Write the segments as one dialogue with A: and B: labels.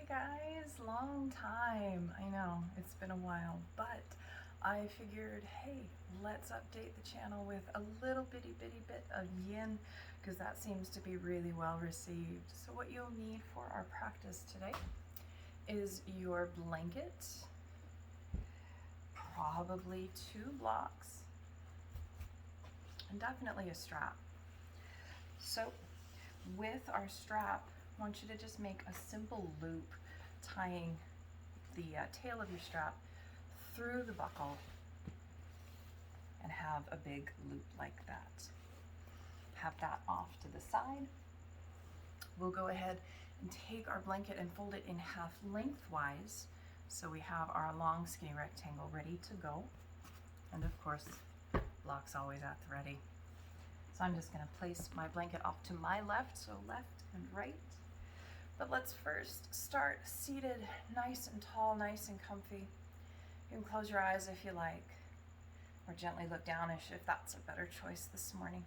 A: guys, long time. I know it's been a while, but I figured, hey, let's update the channel with a little bitty bit of yin because that seems to be really well received. So what you'll need for our practice today is your blanket, probably 2 blocks, and definitely a strap. So with our strap, I want you to just make a simple loop tying the tail of your strap through the buckle and have a big loop like that. Have that off to the side. We'll go ahead and take our blanket and fold it in half lengthwise so we have our long skinny rectangle ready to go. And of course, blocks always at the ready. So I'm just going to place my blanket off to my left, so left and right. But let's first start seated nice and tall, nice and comfy. You can close your eyes if you like, or gently look downish if that's a better choice this morning.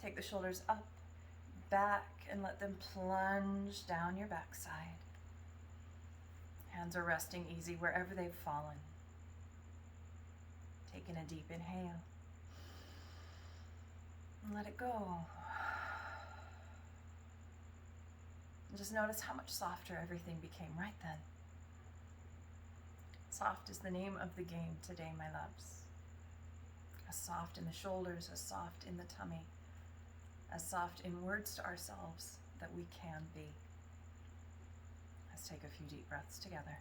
A: Take the shoulders up, back, and let them plunge down your backside. Hands are resting easy wherever they've fallen. Taking a deep inhale. And let it go. And just notice how much softer everything became right then. Soft is the name of the game today, my loves. As soft in the shoulders, as soft in the tummy, as soft in words to ourselves that we can be. Let's take a few deep breaths together.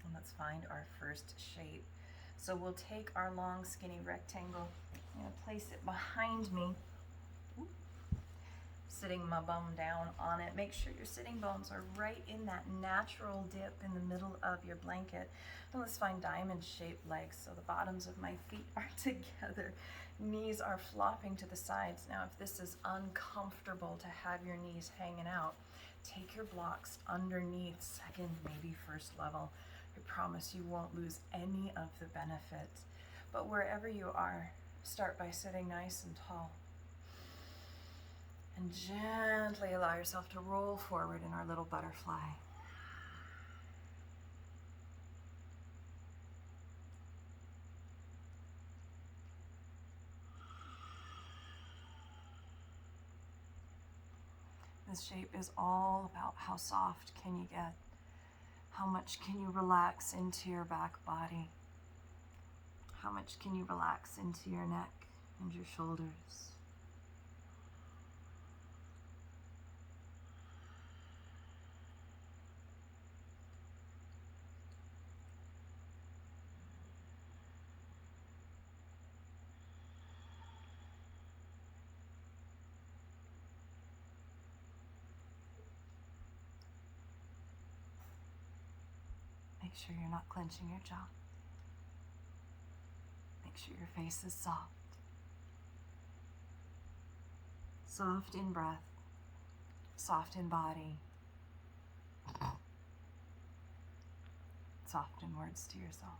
A: And let's find our first shape. So we'll take our long skinny rectangle. I'm going to place it behind me, sitting my bum down on it. Make sure your sitting bones are right in that natural dip in the middle of your blanket. And let's find diamond shaped legs so the bottoms of my feet are together. Knees are flopping to the sides. Now if this is uncomfortable to have your knees hanging out, take your blocks underneath, second, maybe first level. I promise you won't lose any of the benefit. But wherever you are, start by sitting nice and tall. And gently allow yourself to roll forward in our little butterfly. This shape is all about how soft can you get? How much can you relax into your back body? How much can you relax into your neck and your shoulders? Make sure you're not clenching your jaw. Make sure your face is soft. Soft in breath, soft in body, soft in words to yourself.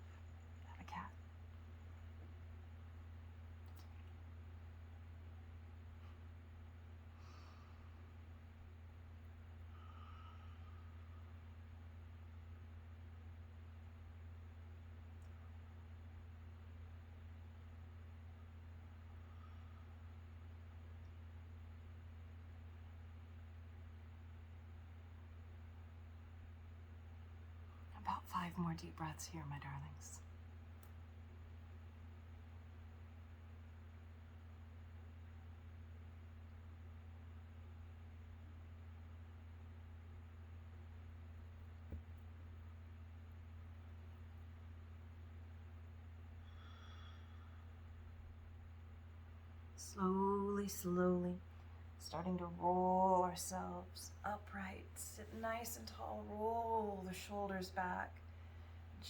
A: Have a cat. About 5 more deep breaths here, my darlings. Slowly, starting to roll ourselves upright. Sit nice and tall, roll the shoulders back.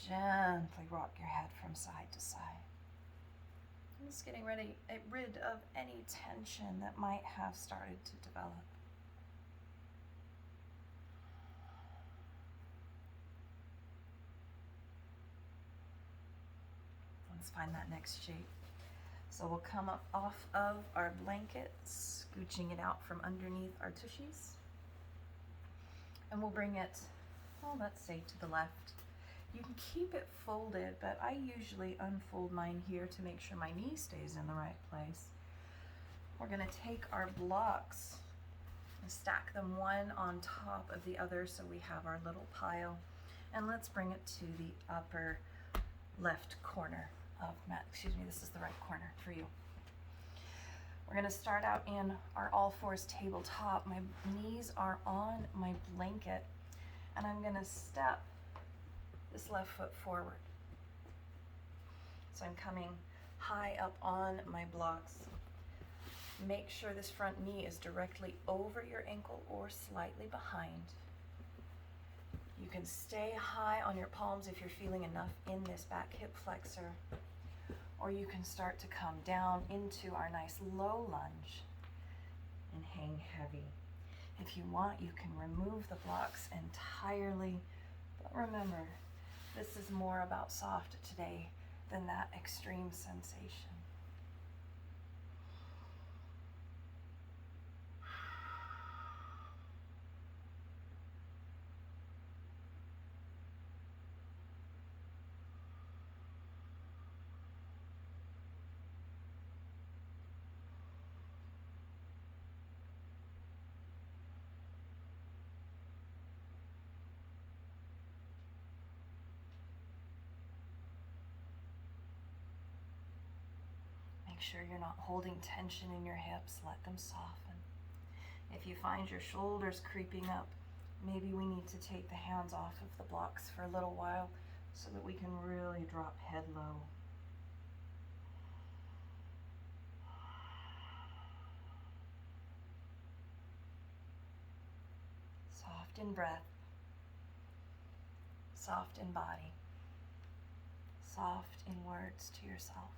A: Gently rock your head from side to side. Just getting rid of any tension that might have started to develop. Let's find that next shape. So we'll come up off of our blanket, scooching it out from underneath our tushies. And we'll bring it, well, let's say to the left. You can keep it folded, but I usually unfold mine here to make sure my knee stays in the right place. We're gonna take our blocks and stack them one on top of the other so we have our little pile. And let's bring it to the upper left corner of mat. Excuse me, this is the right corner for you. We're gonna start out in our all fours tabletop. My knees are on my blanket, and I'm gonna step this left foot forward. So I'm coming high up on my blocks. Make sure this front knee is directly over your ankle or slightly behind. You can stay high on your palms if you're feeling enough in this back hip flexor, or you can start to come down into our nice low lunge and hang heavy. If you want, you can remove the blocks entirely, but remember, this is more about soft today than that extreme sensation. Make sure you're not holding tension in your hips. Let them soften. If you find your shoulders creeping up, maybe we need to take the hands off of the blocks for a little while so that we can really drop head low. Soft in breath, soft in body, soft in words to yourself.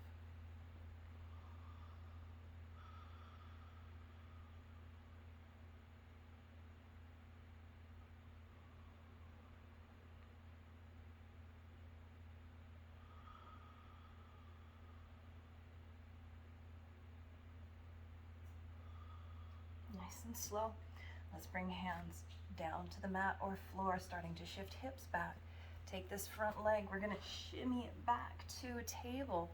A: Nice and slow. Let's bring hands down to the mat or floor, starting to shift hips back. Take this front leg, we're gonna shimmy it back to a table,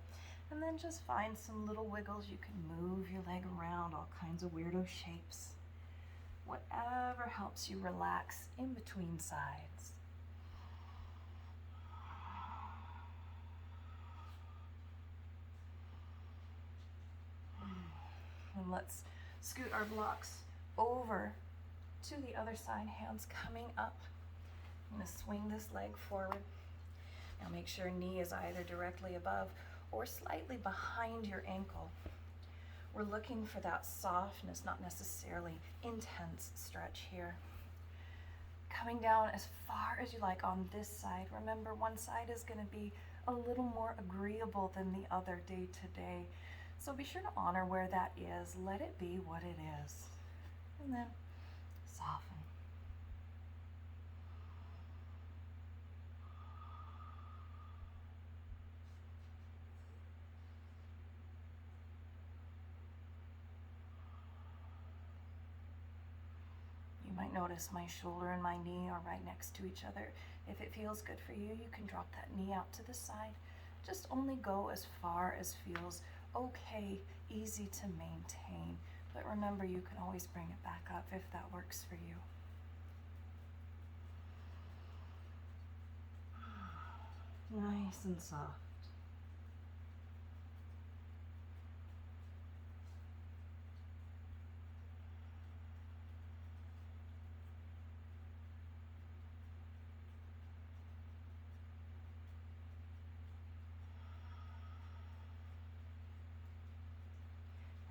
A: and then just find some little wiggles. You can move your leg around, all kinds of weirdo shapes. Whatever helps you relax in between sides. And let's scoot our blocks over to the other side, hands coming up. I'm gonna swing this leg forward. Now make sure knee is either directly above or slightly behind your ankle. We're looking for that softness, not necessarily intense stretch here. Coming down as far as you like on this side. Remember, one side is gonna be a little more agreeable than the other day to day. So be sure to honor where that is. Let it be what it is. And then soften. You might notice my shoulder and my knee are right next to each other. If it feels good for you, you can drop that knee out to the side. Just only go as far as feels okay, easy to maintain. But remember, you can always bring it back up if that works for you. Nice and soft.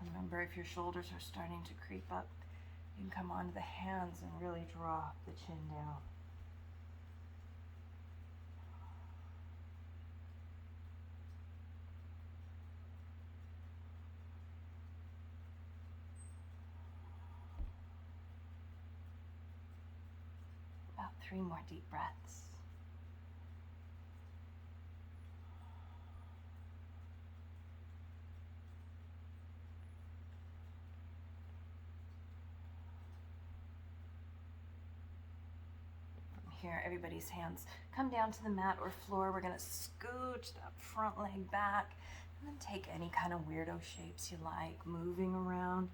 A: Remember, if your shoulders are starting to creep up, you can come onto the hands and really drop the chin down. 3 more deep breaths. Here, everybody's hands come down to the mat or floor. We're gonna scooch that front leg back and then take any kind of weirdo shapes you like, moving around,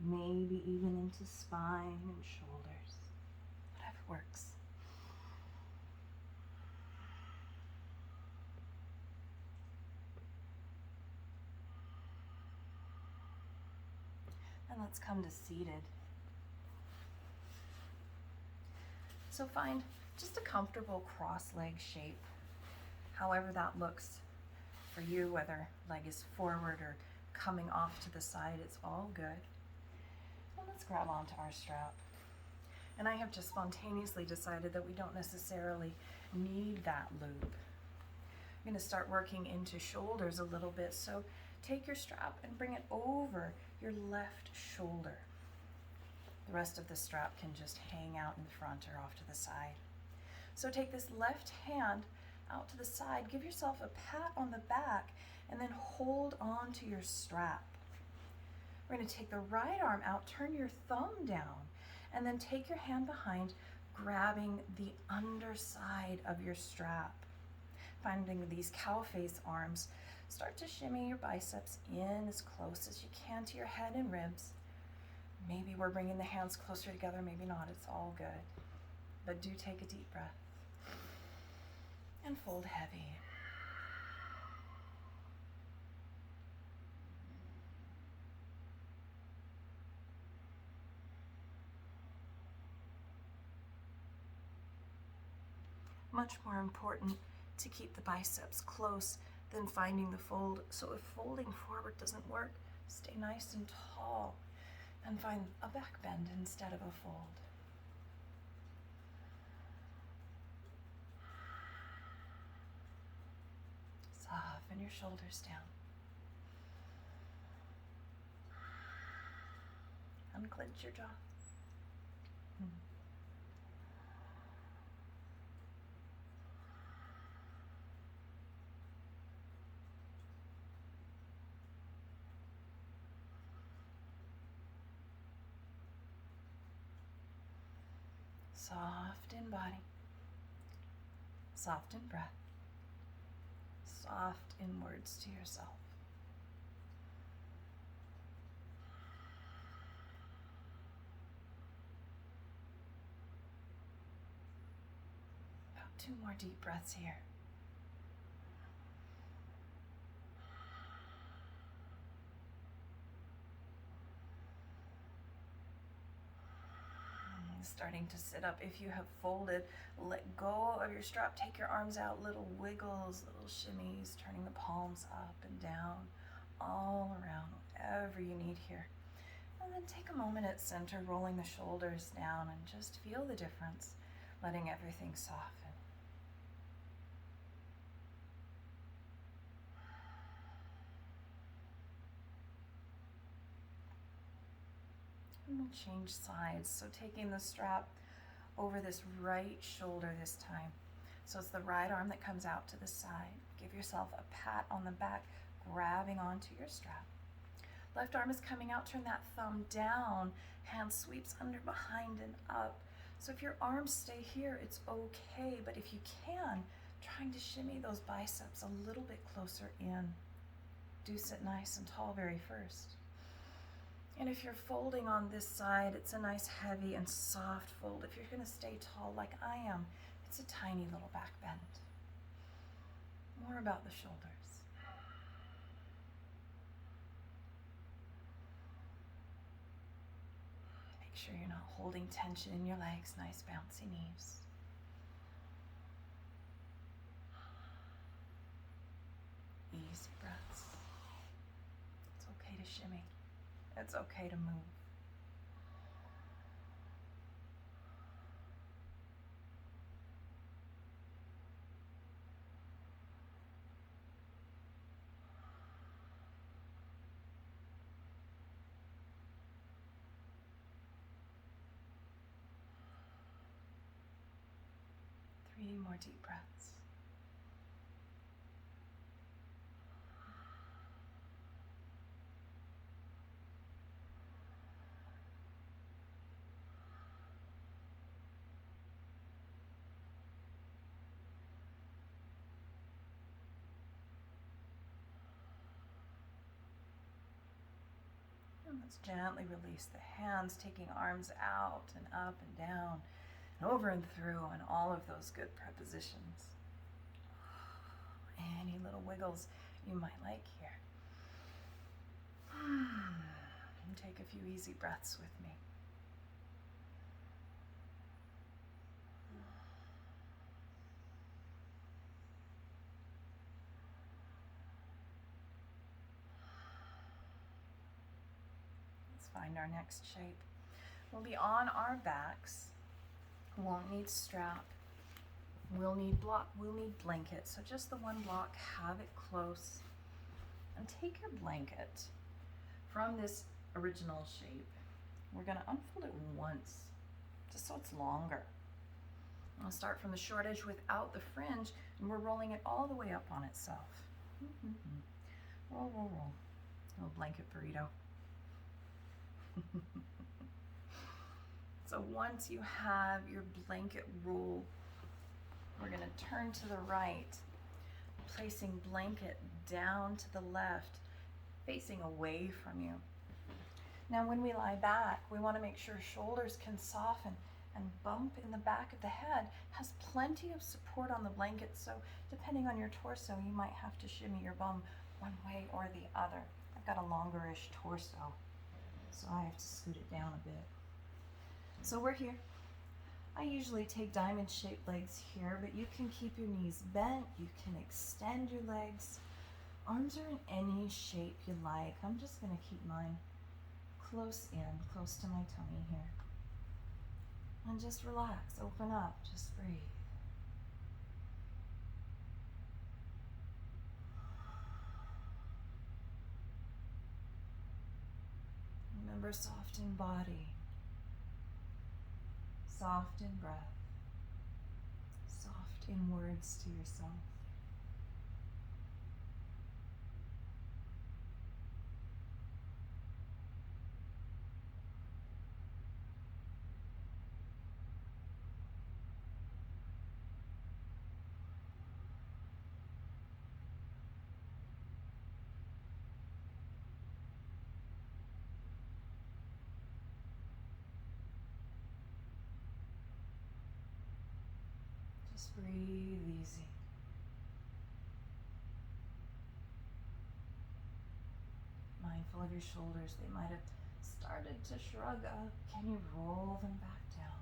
A: maybe even into spine and shoulders, whatever works. And let's come to seated. So find just a comfortable cross-leg shape, however that looks for you, whether leg is forward or coming off to the side, it's all good. And let's grab onto our strap. And I have just spontaneously decided that we don't necessarily need that loop. I'm gonna start working into shoulders a little bit, so take your strap and bring it over your left shoulder. The rest of the strap can just hang out in front or off to the side. So take this left hand out to the side, give yourself a pat on the back, and then hold on to your strap. We're going to take the right arm out, turn your thumb down, and then take your hand behind, grabbing the underside of your strap. Finding these cow face arms, start to shimmy your biceps in as close as you can to your head and ribs. Maybe we're bringing the hands closer together, maybe not, it's all good. But do take a deep breath and fold heavy. Much more important to keep the biceps close than finding the fold. So if folding forward doesn't work, stay nice and tall and find a back bend instead of a fold. Soften your shoulders down. Unclench your jaw. Soft in body, soft in breath, soft in words to yourself. About 2 more deep breaths here. Starting to sit up. If you have folded, let go of your strap, take your arms out, little wiggles, little shimmies, turning the palms up and down, all around, whatever you need here. And then take a moment at center, rolling the shoulders down, and just feel the difference, letting everything soften. And we'll change sides. So taking the strap over this right shoulder this time. So it's the right arm that comes out to the side. Give yourself a pat on the back, grabbing onto your strap. Left arm is coming out, turn that thumb down, hand sweeps under, behind, and up. So if your arms stay here, it's okay, but if you can, trying to shimmy those biceps a little bit closer in. Do sit nice and tall very first. And if you're folding on this side, it's a nice heavy and soft fold. If you're gonna stay tall like I am, it's a tiny little back bend. More about the shoulders. Make sure you're not holding tension in your legs, nice bouncy knees. Easy breaths. It's okay to shimmy. It's okay to move. more deep breaths. And let's gently release the hands, taking arms out and up and down, and over and through on all of those good prepositions. Any little wiggles you might like here. And take a few easy breaths with me. Let's find our next shape. We'll be on our backs. Won't need strap. We'll need blanket. So just the one block, have it close. And take your blanket from this original shape. We're going to unfold it once, just so it's longer. I'll start from the short edge without the fringe, and we're rolling it all the way up on itself. Roll, roll, roll. Little blanket burrito. So once you have your blanket roll, we're going to turn to the right, placing blanket down to the left, facing away from you. Now when we lie back, we want to make sure shoulders can soften and bump in the back of the head has plenty of support on the blanket, so depending on your torso, you might have to shimmy your bum one way or the other. I've got a longer-ish torso, so I have to scoot it down a bit. So we're here. I usually take diamond-shaped legs here, but you can keep your knees bent, you can extend your legs. Arms are in any shape you like. I'm just going to keep mine close to my tummy here. And just relax, open up, just breathe. Remember, soft in body, soft in breath, soft in words to yourself. Just breathe easy. Mindful of your shoulders. They might have started to shrug up. Can you roll them back down?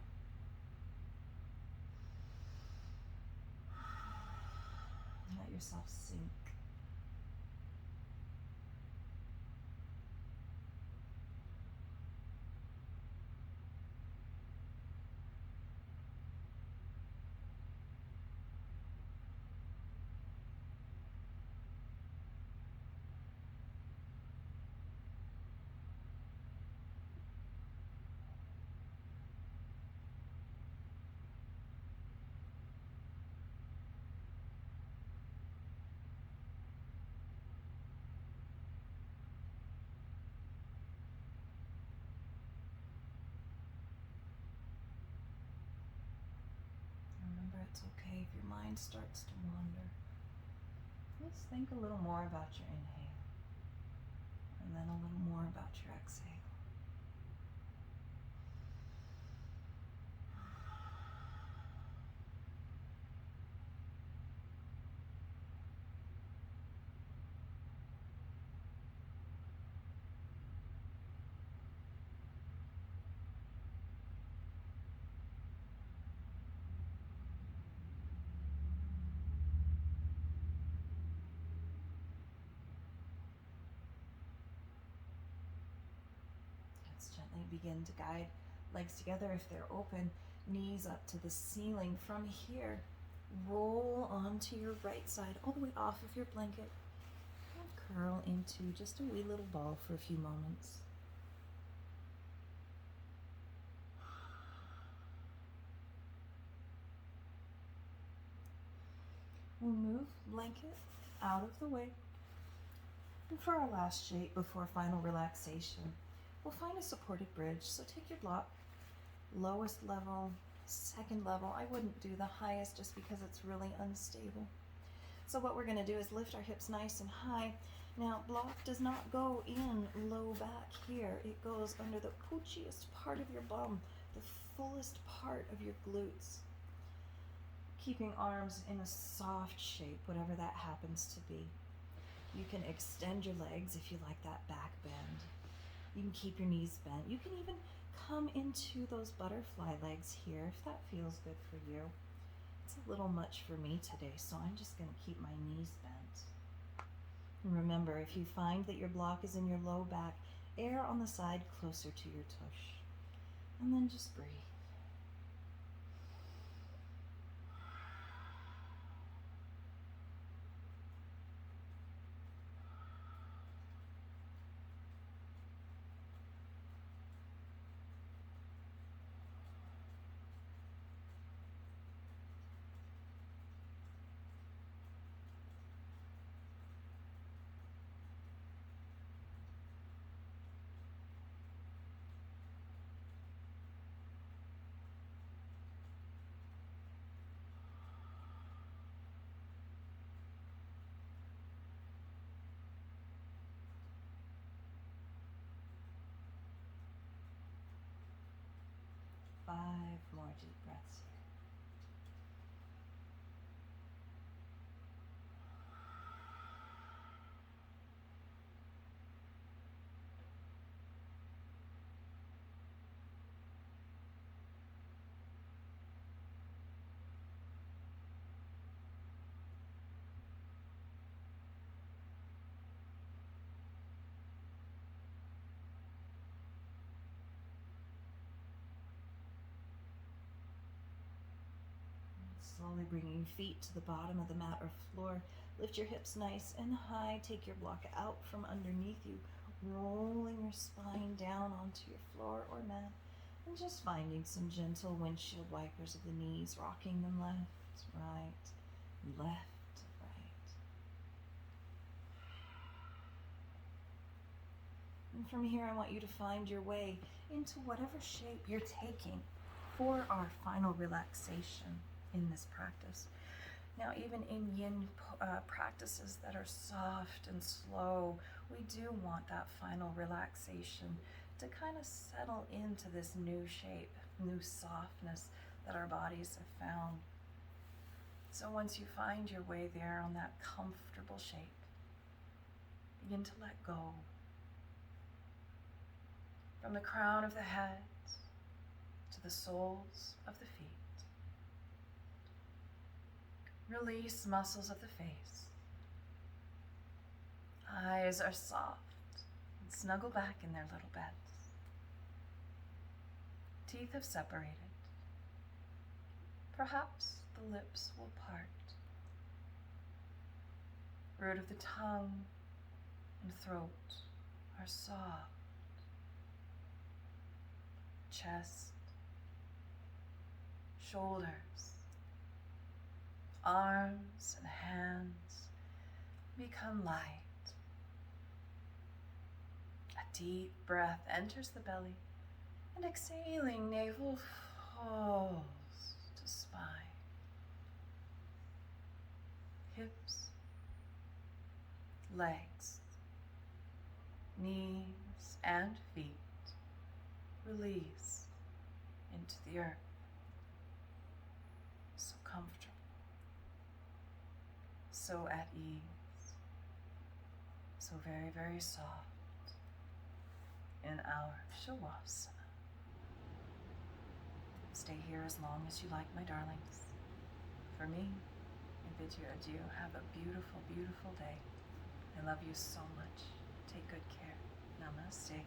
A: Let yourself sink. Remember, it's okay if your mind starts to wander. Just think a little more about your inhale, and then a little more about your exhale. Let's gently begin to guide legs together if they're open, knees up to the ceiling. From here, roll onto your right side, all the way off of your blanket, and curl into just a wee little ball for a few moments. We'll move blanket out of the way. And for our last shape before final relaxation, we'll find a supported bridge. So take your block, lowest level, second level. I wouldn't do the highest just because it's really unstable. So what we're going to do is lift our hips nice and high. Now, block does not go in low back here. It goes under the poochiest part of your bum, the fullest part of your glutes. Keeping arms in a soft shape, whatever that happens to be. You can extend your legs if you like that back bend. You can keep your knees bent. You can even come into those butterfly legs here if that feels good for you. It's a little much for me today, so I'm just going to keep my knees bent. And remember, if you find that your block is in your low back, err on the side closer to your tush. And then just breathe. Five more deep breaths here. Slowly bringing your feet to the bottom of the mat or floor. Lift your hips nice and high. Take your block out from underneath you, rolling your spine down onto your floor or mat, and just finding some gentle windshield wipers of the knees, rocking them left, right, left, right. And from here, I want you to find your way into whatever shape you're taking for our final relaxation in this practice. Now, even in yin practices that are soft and slow, we do want that final relaxation to kind of settle into this new shape, new softness that our bodies have found. So once you find your way there on that comfortable shape, begin to let go. From the crown of the head to the soles of the feet. Release muscles of the face. Eyes are soft and snuggle back in their little beds. Teeth have separated. Perhaps the lips will part. Root of the tongue and throat are soft. Chest, shoulders, arms and hands become light. A deep breath enters the belly, and exhaling navel falls to spine. Hips, legs, knees and feet release into the earth. So comfortable, so at ease, so very, very soft in our Shavasana. Stay here as long as you like, my darlings. For me, I bid you adieu. Have a beautiful, beautiful day. I love you so much. Take good care. Namaste.